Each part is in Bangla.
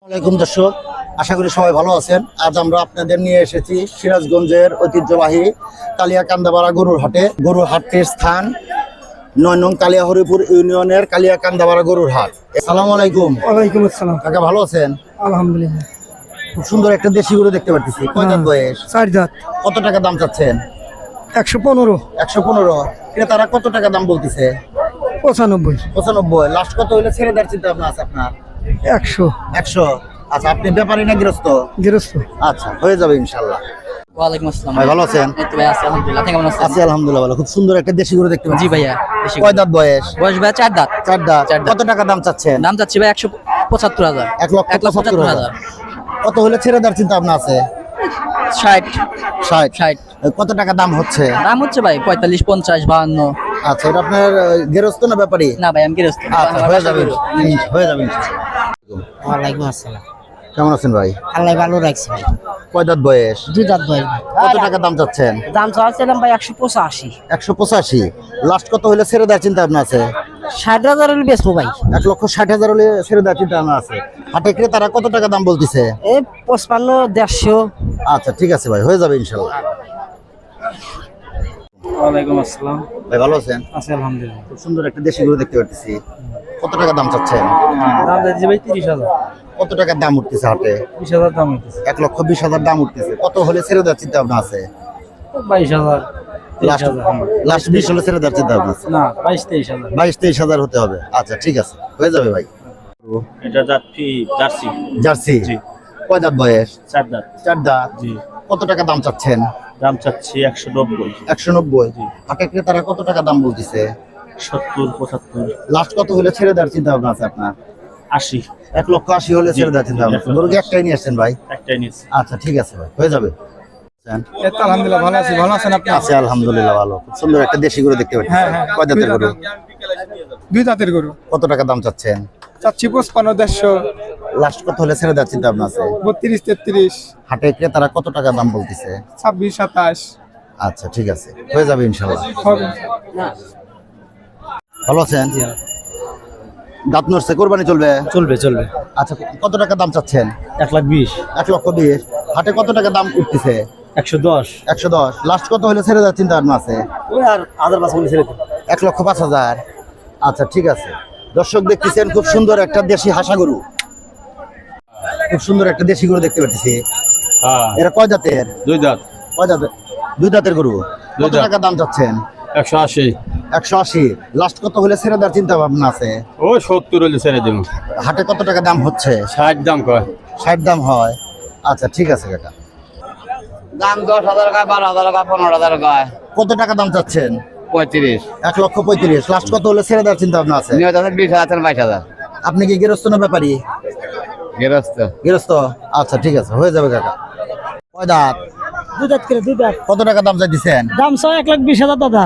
আসসালামু দর্শক, আশা করি সবাই ভালো আছেন। আজ আমরা আপনাদের নিয়ে এসেছি সিরাজগঞ্জের ঐতিহ্যবাহী কালিয়াকান্দাপাড়া গরুর হাটে। গরুর হাটটির স্থান ৯ নং কালিয়াহরিপুর ইউনিয়নের কালিয়াকান্দাপাড়া গরুর হাট। আসসালামু আলাইকুম। ওয়ালাইকুম আসসালাম। কাকা ভালো আছেন? আলহামদুলিল্লাহ। খুব সুন্দর একটা দেশি গরু দেখতে পাচ্ছি। কয় দাঁত বয়স? 4 দাঁত। কত টাকা দাম চাচ্ছেন? 115। 115। ক্রেতারা কত টাকা দাম বলতেছে? 95। 95। লাস্ট কত হইলে ছেড়ে দেওয়ার চিন্তা ভাবনা আছে আপনার? 100। 100। আচ্ছা, আপনি ব্যাপারী না গৃহস্থ? গৃহস্থ। আচ্ছা, হয়ে যাবে ইনশাল্লাহ। ওয়ালাইকুম আসসালাম। ভাই ভালো আছেন? এই তো ভাই আছি আলহামদুলিল্লাহ। আপনি কেমন আছেন? আছি আলহামদুলিল্লাহ ভালো। খুব সুন্দর একটা দেশি গরু দেখতে পাচ্ছি। জি ভাইয়া। বেশি কয় দাঁত বয়স? বয়স ভাই 4 দাঁত। 4 দাঁত। চার দাঁত। কত টাকা দাম চাচ্ছেন? নাম যাচ্ছে ভাই 175,000। 1,75,000। কত হলে ছেড়ে দেওয়ার চিন্তা ভাবনা আছে? 60 60। কত টাকা দাম হচ্ছে? দাম হচ্ছে ভাই 45, 50, 52। আচ্ছা, এটা আপনার গৃহস্থ না ব্যাপারী? না ভাই আমি গৃহস্থ। আচ্ছা, হয়ে যাবে হয়ে যাবে। ওয়ালাইকুম আসসালাম। কেমন আছেন ভাই? আল্লাহ ভালো রাখছে ভাই। কয় দাঁত বয়স? 2 দাঁত বয়স ভাই। কত টাকা দাম চাচ্ছেন? দাম চাচ্ছিলাম ভাই 185। 185। লাস্ট কত হলে ছেড়ে দেওয়ার চিন্তা ভাবনা আছে? 60,000 হলে বেচবো ভাই। 1,60,000 হলে ছেড়ে দেওয়ার চিন্তা ভাবনা আছে। হাটে ক্রেতারা কত টাকা দাম বলতেছে? এই 55, 150। আচ্ছা, ঠিক আছে ভাই, হয়ে যাবে ইনশাল্লাহ। ওয়ালাইকুম আসসালাম। ভাই ভালো আছেন? আছি আলহামদুলিল্লাহ। খুব সুন্দর একটা দেশি গরু দেখতে পাচ্ছি। কত টাকা দাম চাচ্ছেন? দাম যাচ্ছে ভাই 30,000। কত টাকার দাম উঠতেছে হাটে? 20,000 দাম হইতেছে। 1,20,000 দাম উঠতেছে। কত হলে ছেড়ে দেওয়ার চিন্তা ভাবনা আছে? 22,000, 23,000। লাস্ট 20 হলে ছেড়ে দেওয়ার চিন্তা ভাবনা আছে? না 22-23,000। 22-23,000 হতে হবে। আচ্ছা, ঠিক আছে, হয়ে যাবে ভাই। এটা জার্সি। জার্সি। জি। কয় দাঁত বয়স? 4 দাঁত। 4 দাঁত। জি। কত টাকা দাম চাচ্ছেন? দাম চাচ্ছি 190, 190। হাটে ক্রেতারা কত টাকা দাম বলতেছে? 70, 75, লাস্ট কত হলে ছেড়ে দেওয়ার চিন্তা ভাবনা আছে আপনার? 80। 1,80,000 হলে ছেড়ে দেওয়ার চিন্তা ভাবনা আছে। গরু কি একটাই নিয়ে আসছেন ভাই? একটাই নিচ্ছে। আচ্ছা, ঠিক আছে ভাই, হয়ে যাবে। আলহামদুলিল্লাহ ভালো আছি। ভালো আছেন আপনি? আছে আলহামদুলিল্লাহ ভালো। খুব সুন্দর একটা দেশি গরু দেখতে পাচ্ছি। কয় দাঁতের গরু? 2 দাঁতের গরু। কত টাকা দাম চাচ্ছেন? চাচ্ছি 55, 150, লাস্ট কত হলে ছেড়ে দেওয়ার চিন্তা ভাবনা আছে? 32, 33, হাটে ক্রেতারা কত টাকা দাম বলতেছে? 26, 27 আচ্ছা, ঠিক আছে, হয়ে যাবে ইনশাল্লাহ। হবে। ভালো আছেন? দাঁত নড়ছে, কোরবানি চলবে? চলবে। আচ্ছা, কত টাকা দাম চাচ্ছেন? 1,20,000, 1,20,000। হাটে কত টাকা দাম উঠতেছে? 110। 110। লাস্ট কত হলে ছেড়ে দেওয়ার চিন্তা ভাবনা আছে? ওই আর 1,000 ছেড়ে দিন। 1,05,000। আচ্ছা, ঠিক আছে। দর্শক দেখতেছেন খুব সুন্দর একটা দেশি হাসা গরু। খুব সুন্দর একটা দেশি গরু দেখতে পাচ্ছি। হ্যাঁ, এরা কয় দাঁতের? 2 দাঁত। কয় দাঁতের? 2 দাঁতের গরু। দুই কত দাঁত। টাকা দাম চাচ্ছেন? 180। 180। লাস্ট কত হলে ছেড়ে দেওয়ার চিন্তা ভাবনা আছে? ও 70 হলে ছেড়ে দিব। হাটে কত টাকা দাম হচ্ছে? 60 দাম কয়। 60 দাম হয়। আচ্ছা, ঠিক আছে কাকা। দাম 10,000 টাকা, 12,000 টাকা, 15,000 টাকা। কত টাকা দাম চাচ্ছেন? 35। 1,35,000। লাস্ট কত হলে ছেড়ে দেওয়ার চিন্তা ভাবনা আছে? 20,000, 22,000। আপনি কি গৃহস্থ না ব্যাপারী? গৃহস্থ। গৃহস্থ। আচ্ছা, ঠিক আছে, হয়ে যাবে কাকা। কয় দাঁত? 2 দাঁত করে 2 দাঁত। কত টাকা দাম চাইছেন? দাম 1,20,000 দাদা।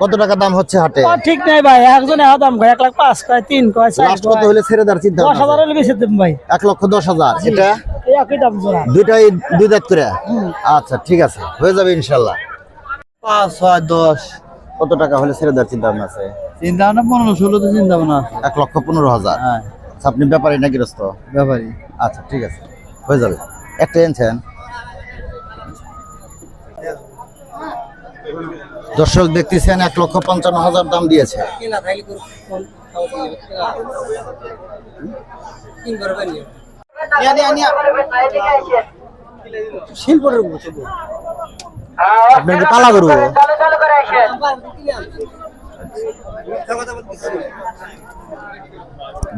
কত টাকা দাম হচ্ছে হাটে? ও ঠিক নাই ভাই, একজনে দাম কয় 1,05,000 কয় 3 কয় 4 লাস্ট কত হলে ছেড়ে দেওয়ার চিন্তা 10,000 হলে বেশি দেব ভাই। 1,10,000। এটা এই একই দাম জোড়া। দুইটাই 2 দাঁত করে? আচ্ছা, ঠিক আছে, হয়ে যাবে ইনশাল্লাহ। 5, 6, 10। কত টাকা হলে ছেড়ে দেওয়ার চিন্তা ভাবনা আছে? চিন্তা ভাবনা 15-16 তো চিন্তা ভাবনা। 1,15,000। হ্যাঁ, আচ্ছা, আপনি ব্যাপারী না গৃহস্থ? ব্যাপারী। আচ্ছা, ঠিক আছে, হয়ে যাবে। একটা এনেছেন। দর্শক দেখতেছেন 1,55,000 দাম দিয়েছে। আপনার কি পালা গরু?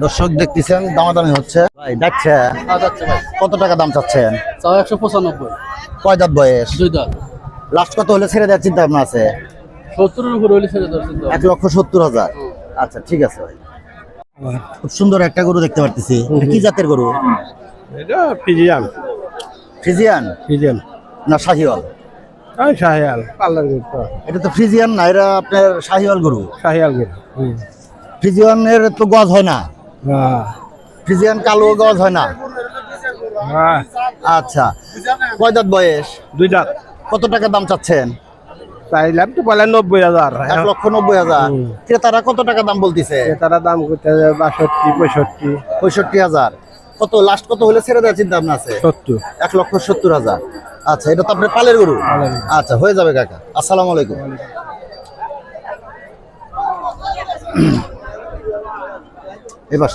দর্শক দেখতেছেন দামাদামি হচ্ছে। ভাই ডাকছে? কত টাকা দাম চাচ্ছেন? 195। কয় দাঁত বয়স? 2 দাঁত। লাস্ট কত হলে ছেড়ে দেওয়ার চিন্তা ভাবনা আছে? 70 এর উপরে হলে ছেড়ে দেওয়ার চিন্তা। 1,70,000। আচ্ছা, ঠিক আছে ভাই। খুব সুন্দর একটা গরু দেখতে পারতেছি। এটা কি জাতের গরু? এটা ফিজিয়ান। ফ্রিজিয়ান না শাহিওয়াল? ওই শাহিয়াল পাল্লার গরু। এটা তো ফ্রিজিয়ান না, এটা আপনার শাহিওয়াল গরু। শাহিয়াল গরু। ফ্রিজিয়ানের তো গজ হয় না। হ্যাঁ, ফ্রিজিয়ান কালো গজ হয় না। হ্যাঁ, আচ্ছা, কয় দাঁত বয়স? 2 দাঁত। কত টাকা দাম চাচ্ছেন? চাইলাম তো বলে 90,000। 1,90,000। ক্রেতারা কত টাকা দাম বলতেছে? তারা দাম করতে 62, 65। 65,000। কত লাস্ট কত হলে ছেড়ে দেওয়ার চিন্তা ভাবনা আছে? 70। 1,70,000। আচ্ছা, এটা তো আপনার পালের গরু? আচ্ছা, হয়ে যাবে কাকা। আসসালামু আলাইকুম। এবার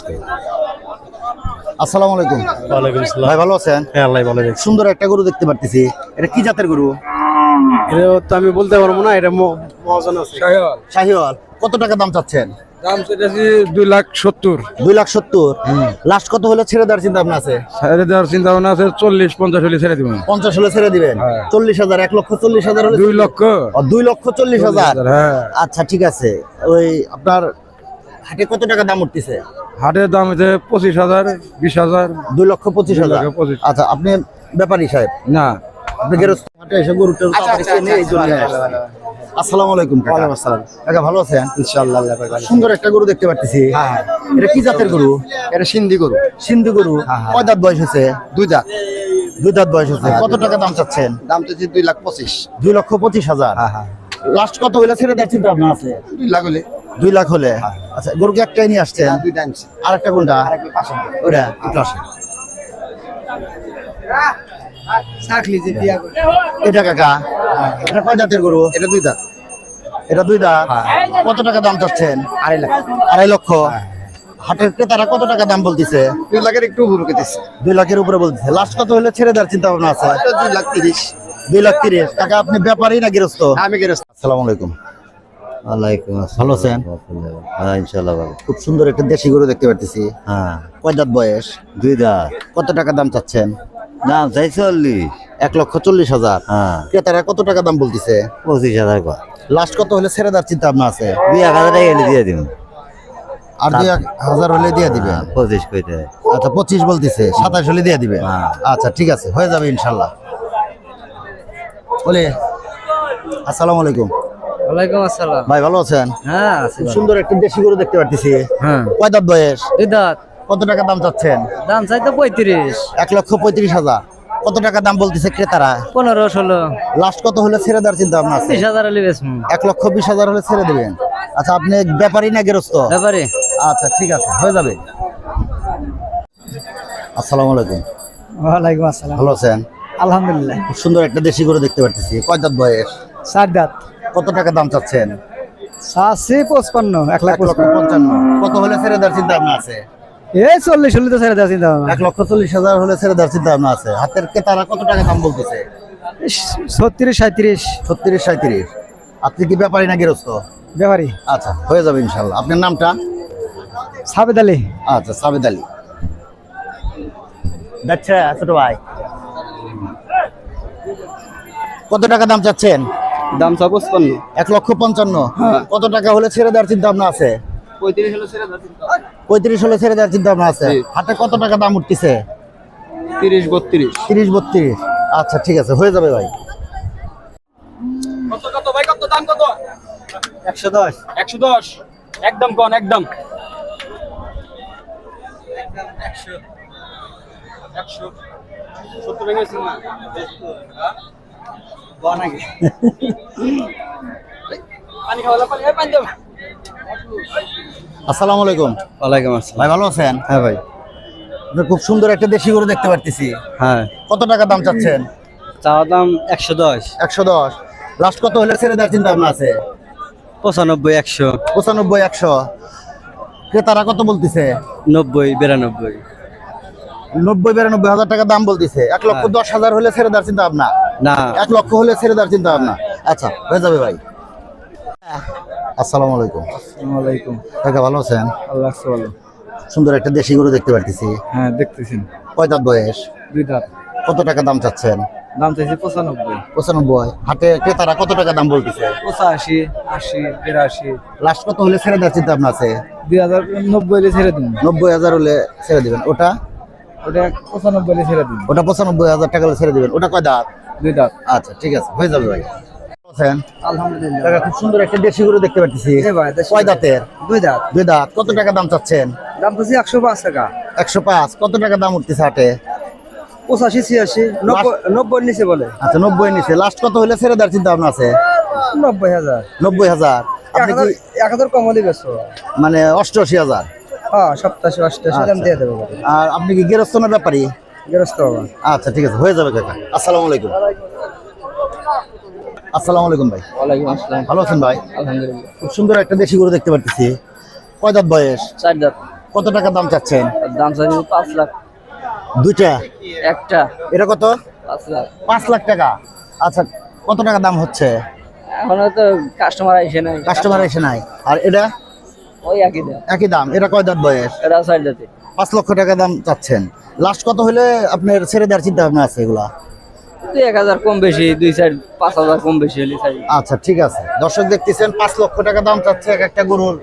আসসালামু আলাইকুম। ওয়ালাইকুম আসসালাম। ভাই ভালো আছেন? হ্যাঁ, আল্লাহ ভালো দেখছি। সুন্দর একটা গরু দেখতে পারতেছি। এটা কি জাতের গরু? এটা তো আমি বলতে পারবো না, এটা মহাজন আছে। শাহিওয়াল। কত টাকা দাম চাচ্ছেন? দাম চাইতেছি 2,70,000। 2,70,000। লাস্ট কত হলে ছেড়ে দেওয়ার চিন্তা ভাবনা আছে? ছেড়ে দেওয়ার চিন্তা ভাবনা আছে, 40-50 হলে ছেড়ে দিব। 50 হলে ছেড়ে দিবেন? হ্যাঁ। 40,000, 1,40,000 হলে 2 লক্ষ। 2,40,000। হ্যাঁ। আচ্ছা, ঠিক আছে। ওই আপনার হাটে কত টাকা দাম উঠতেছে? হাটের দাম হচ্ছে 25,000, 20,000। 2,25,000। 2,25,000। আচ্ছা, আপনি ব্যাপারী সাহেব? না, আপনি গেরস্ত হাটে এসে গরু টরু তাড়াতাড়ি কিনে এই জন্য আসছেন। আসসালামু আলাইকুম কাকা। ওয়ালাইকুম আসসালাম। কাকা ভালো আছেন? ইনশাআল্লাহ আল্লাহ পাক ভালো। সুন্দর একটা গরু দেখতে পাচ্ছি। হ্যাঁ। এটা কি জাতের গরু? এটা সিন্ধি গরু। সিন্ধি গরু। কয় দাঁত বয়স হয়েছে? 2 দাঁত। 2 দাঁত বয়স হয়েছে। কত টাকা দাম চাচ্ছেন? দাম তো 2,25,000। 2,25,000। হ্যাঁ। লাস্ট কত হলে ছেড়ে দেওয়ার চিন্তা ভাবনা আছে? 2 লাখ হলে। 2 লাখ হলে। আচ্ছা, গরুকে একটাই নিয়ে আসছেন? 2 দাম। আরেকটা কোনটা? ওটা একটু আসে। এটা কাকা, এটা কয় জাতের গরু? এটা 2 দাঁত। এটা 2 দাঁত। কত টাকা দাম চাচ্ছেন? 2.5 লাখ। 2.5 লক্ষ। হাটের ক্রেতারা কত টাকা দাম বলতেছে? 2 লাখের একটু উপরে কেটেছে। 2 লাখের উপরে বলতেছে। লাস্ট কত হলে ছেড়ে দেওয়ার চিন্তা ভাবনা আছে? 2,30,000। 2,30,000। কাকা, আপনি ব্যাপারী না গৃহস্থ? আমি গেরস্ত। আসসালামু আলাইকুম। ওয়ালাইকুম আসসালাম। ভালো আছেন? হ্যাঁ, ইনশাআল্লাহ ভালো। খুব সুন্দর একটা দেশি গরু দেখতে পাচ্ছি। হ্যাঁ, কয় দাঁত বয়স? 2 দাঁত। কত টাকা দাম চাচ্ছেন? দাম চাই 40। 1,40,000। হ্যাঁ, ক্রেতারা কত টাকা দাম বলতেছে? 25,000 কর। লাস্ট কত হলে ছেড়ে দেওয়ার চিন্তা ভাবনা আছে? 2,000 টাকা এনে দিয়ে দিব। আর 2,000 হলে দিয়ে দিবেন? 25 কইতে। আচ্ছা, 25 বলতেছে। 27 হলে দিয়ে দিবেন? হ্যাঁ। আচ্ছা, ঠিক আছে, হয়ে যাবে ইনশাল্লাহ। বলে আসসালামু আলাইকুম। ওয়ালাইকুম আসসালাম। ভাই ভালো আছেন? হ্যাঁ আছি খুব সুন্দর একটা দেশি গরু দেখতে পাচ্ছি। হ্যাঁ। কয় দাঁত বয়স? 2 দাঁত। কত টাকা দাম চাচ্ছেন? দাম চাইতো 35, 1,35,000। কত টাকা দাম বলতেছে ক্রেতারা? 15-16, লাস্ট কত হলে ছেড়ে দেওয়ার চিন্তা ভাবনা আছে? 30,000 হলে বেচমু। 1,20,000 হলে ছেড়ে দিবেন? আচ্ছা, আপনি ব্যাপারী না গৃহস্থ? ব্যাপারে আচ্ছা, ঠিক আছে, হয়ে যাবে। আসসালামু আলাইকুম। ওয়ালাইকুম আসসালাম। ভালো আছেন? আলহামদুলিল্লাহ। খুব সুন্দর একটা দেশি গরু দেখতে পাচ্ছি। কয় দাঁত বয়স? 4 দাঁত। কত টাকা দাম চাচ্ছেন? চাচ্ছি 55, 1,55,000। কত হলে ছেড়ে দেওয়ার চিন্তা ভাবনা আছে? এই 40 হলে তো ছেড়ে দেওয়া চিন্তা ভাবনা। 1,40,000 হলে ছেড়ে দেওয়ার চিন্তা ভাবনা আছে। হাতের ক্রেতারা কত টাকা দাম বলতেছে? 36, 37। 36, 37। আপনি কি ব্যাপারী না গৃহস্থ? ব্যাপারি আচ্ছা, হয়ে যাবে ইনশাল্লাহ। আপনার নামটা? সাবেদ আলী। আচ্ছা, সাবেদ আলী। দেখছে ছোট ভাই, কত টাকা দাম চাচ্ছেন? দাম 55। 1,55,000। কত টাকা হলে ছেড়ে দেওয়ার চিন্তা ভাবনা আছে? 35 হলে ছেড়ে দাও। 35 হলে ছেড়ে দেওয়ার চিন্তা ভাবনা আছে। হাটে কত টাকা দাম উঠতেছে? 30-32। 30-32। আচ্ছা, ঠিক আছে, হয়ে যাবে ভাই। কত ভাই, কত দাম কত? 110। 110 একদম কোন একদম 100 70 ভেঙেছেন না পানি খাওয়া পানি পানি দাও। আসসালামু আলাইকুম। ওয়ালাইকুম আসসালাম। ভাই ভালো আছেন? হ্যাঁ ভাই। আপনি খুব সুন্দর একটা দেশি গরু দেখতে পাচ্ছি। হ্যাঁ, কত টাকা দাম চাচ্ছেন? চাওয়া দাম 110। 110। লাস্ট কত হলে ছেড়ে দেওয়ার চিন্তা ভাবনা আছে? 95, 100, 95, 100। ক্রেতারা কত বলতেছে? 90, 92। 90-92,000 টাকা দাম বলতেছে। 1,10,000 হলে ছেড়ে দেওয়ার চিন্তা ভাবনা? না, 1 লক্ষ হলে ছেড়ে দেওয়ার চিন্তা ভাবনা। আচ্ছা, হয়ে যাবে ভাই। আসসালামু আলাইকুম। ওয়ালাইকুম। কাকা ভালো আছেন? আল্লাহ ভালো। সুন্দর একটা দেশি গরু দেখতে পাচ্ছি। হ্যাঁ, দেখতেছেন। কয় দাঁত বয়স? 2 দাঁত। কত টাকা দাম চাচ্ছেন? দাম চাইছি 95। 95। হাটে ক্রেতারা কত টাকা দাম বলতেছে? 85, 80, 82। লাস্ট কত হলে ছেড়ে দেওয়ার চিন্তা ভাবনা আছে? 2,090 হলে ছেড়ে দিন। 90,000 হলে ছেড়ে দিবেন। ওটা? ওটা 95 হলে ছেড়ে দিন। ওটা 95,000 টাকা হলে ছেড়ে দিবেন। ওটা কয় দাঁত? 2 দাঁত। আচ্ছা, ঠিক আছে, হয়ে যাবে ভাই। আছেন? আলহামদুলিল্লাহ। কাকা, খুব সুন্দর একটা দেশি গরু দেখতে পাচ্ছি। কয় দাঁতের? 2 দাঁত। 2 দাঁত। কত টাকা দাম চাচ্ছেন? দাম তো 105 টাকা। 105। কত টাকা দাম উঠতেছে হাটে? 85, 86, 90 নিচে বলে। আচ্ছা, 90 নিচে। লাস্ট কত হলে ছেড়ে দেওয়ার চিন্তা ভাবনা আছে? 90,000। 90,000। আপনি কি 1,000 কম হলে বেচো। মানে 88,000? হ্যাঁ 87 88 দাম দিয়ে দেবো আর আপনি কি গেরস্ত না ব্যাপারী? গেরস্ত বাবা। আচ্ছা ঠিক আছে, হয়ে যাবে কাকা। আসসালামু আলাইকুম। আসসালামু আলাইকুম ভাই, ওয়ালাইকুম আসসালাম। ভালো আছেন ভাই? আলহামদুলিল্লাহ। খুব সুন্দর একটা দেশি গরু দেখতে পাচ্ছি। কয় দাঁত বয়স? 4 দাঁত। কত টাকা দাম চাচ্ছেন? দাম চাইছি 5 লাখ। দুইটা? একটা এটা কত? 5 লাখ। 5 লাখ টাকা। আচ্ছা, কত টাকা দাম হচ্ছে? এখনো তো কাস্টমার আইসে নাই। কাস্টমার এসে নাই। আর এটা ওই একই দাম। একই দাম। এটা কয় দাঁত বয়স? এটা 4 দাঁতে। 5 লক্ষ টাকা দাম চাচ্ছেন। লাস্ট কত হলে আপনার ছেড়ে দেওয়ার চিন্তা ভাবনা আছে এগুলা? 1000 কম বেশি, 2-4-5000 কম বেশি হলে চাই। আচ্ছা ঠিক আছে, দর্শক দেখতেছেন 5 লক্ষ টাকা দাম চাচ্ছে এক একটা গরুর।